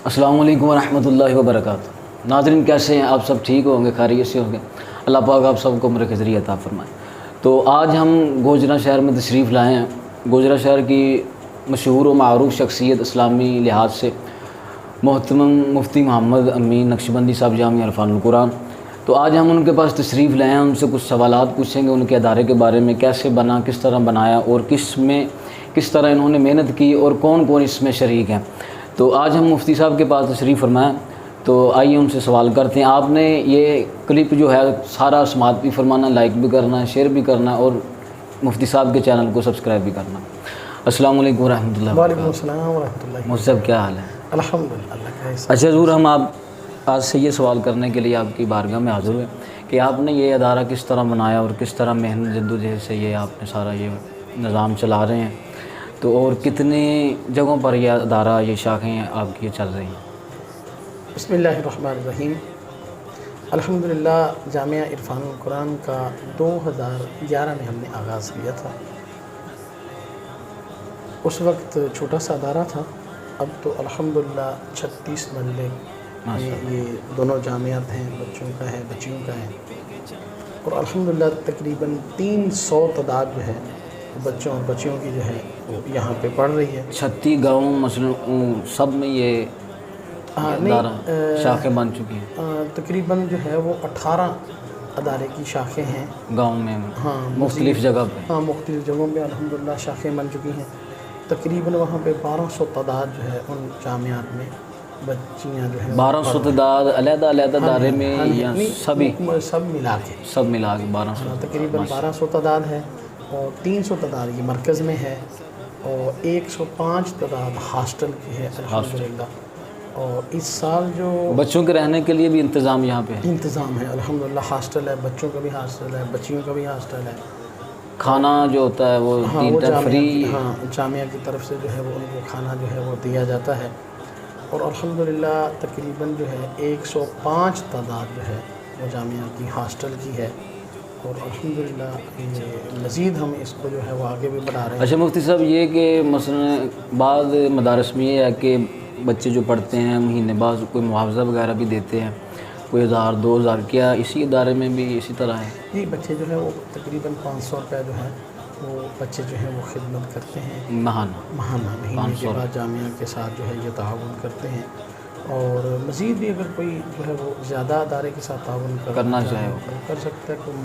السلام علیکم ورحمۃ اللہ وبرکاتہ۔ ناظرین کیسے ہیں آپ؟ سب ٹھیک ہوں گے، خیریت سے ہوں گے؟ اللہ پاک آپ سب کو عمر کے ذریعے عطا فرمائے۔ تو آج ہم گوجرا شہر میں تشریف لائے ہیں۔ گوجرا شہر کی مشہور و معروف شخصیت اسلامی لحاظ سے محترم مفتی محمد امین نقشبندی صاحب جامعہ عرفان القرآن۔ تو آج ہم ان کے پاس تشریف لائے ہیں، ان سے کچھ سوالات پوچھیں گے ان کے ادارے کے بارے میں، کیسے بنا، کس طرح بنایا اور کس طرح انہوں نے محنت کی اور کون کون اس میں شریک ہیں۔ تو آج ہم مفتی صاحب کے پاس تشریف فرمائیں، تو آئیے ان سے سوال کرتے ہیں۔ آپ نے یہ کلپ جو ہے سارا سماعت بھی فرمانا، لائک بھی کرنا ہے، شیئر بھی کرنا ہے اور مفتی صاحب کے چینل کو سبسکرائب بھی کرنا۔ السلام علیکم ورحمۃ اللہ۔ وعلیکم السلام ورحمۃ اللہ۔ مفتی صاحب کیا حال ہے؟ الحمدللہ اللہ کا احسان۔ اچھا ضرور، ہم آج سے یہ سوال کرنے کے لیے آپ کی بارگاہ میں حاضر ہوئے کہ آپ نے یہ ادارہ کس طرح بنایا اور کس طرح محنت جدوجہد سے یہ آپ نے سارا یہ نظام چلا رہے ہیں، تو اور کتنی جگہوں پر یہ ادارہ، یہ شاخیں آپ کی چل رہی ہیں؟ بسم اللہ الرحمن الرحیم۔ الحمدللہ جامعہ عرفان القرآن کا 2011 میں ہم نے آغاز کیا تھا۔ اس وقت چھوٹا سا ادارہ تھا، اب تو الحمدللہ 36 مرلے یہ دونوں جامعات ہیں، بچوں کا ہے، بچیوں کا ہے، اور الحمدللہ تقریباً 300 تعداد جو ہے بچوں اور بچیوں کی جو ہے وہ یہاں پہ پڑھ رہی ہے۔ 36 گاؤں مثلاً سب میں یہ ادارہ شاخیں بن چکی ہیں؟ تقریباً جو ہے وہ 18 ادارے کی شاخیں ہیں گاؤں میں، ہاں، مختلف جگہ پہ؟ ہاں، مختلف جگہوں پہ الحمدللہ شاخیں بن چکی ہیں۔ تقریباً وہاں پہ 1200 تعداد جو ہے ان جامعات میں بچیاں جو ہیں 1200 تعداد علیحدہ ادارے میں یا سبھی؟ سب ملا کے، سب ملا کے 1200 تقریباً 1200 تعداد ہے، اور 300 تعداد یہ مرکز میں ہے، اور 105 تعداد ہاسٹل کی ہے الحمدللہ۔ اور اس سال جو بچوں کے رہنے کے لیے بھی انتظام یہاں پہ ہے؟ انتظام ہے الحمدللہ، ہاسٹل ہے، بچوں کا بھی ہاسٹل ہے، بچیوں کا بھی ہاسٹل ہے۔ کھانا جو ہوتا ہے وہ ہاں، 3 ٹائم فری؟ ہاں، جامعہ کی طرف سے جو ہے وہ ان کو کھانا جو ہے وہ دیا جاتا ہے، اور الحمدللہ تقریباً جو ہے 105 تعداد جو ہے وہ جامعہ کی ہاسٹل کی ہے، اور الحمدللہ مزید ہم اس کو جو ہے وہ آگے بھی بڑھا رہے ہیں۔ اچھا مفتی صاحب، یہ کہ مثلا بعض مدارس میں یہ ہے کہ بچے جو پڑھتے ہیں مہینے بعد کوئی معاوضہ وغیرہ بھی دیتے ہیں، کوئی 1000 2000، کیا اسی ادارے میں بھی اسی طرح ہے؟ جی، بچے جو ہے وہ تقریباً 500 روپے جو ہے وہ بچے جو ہیں وہ خدمت کرتے ہیں ماہانہ مہینے کے بعد جامعہ کے ساتھ جو ہے یہ تعاون کرتے ہیں، اور مزید بھی اگر کوئی جو ہے وہ زیادہ ادارے کے ساتھ تعاون کرنا چاہے وہ کر سکتا ہے۔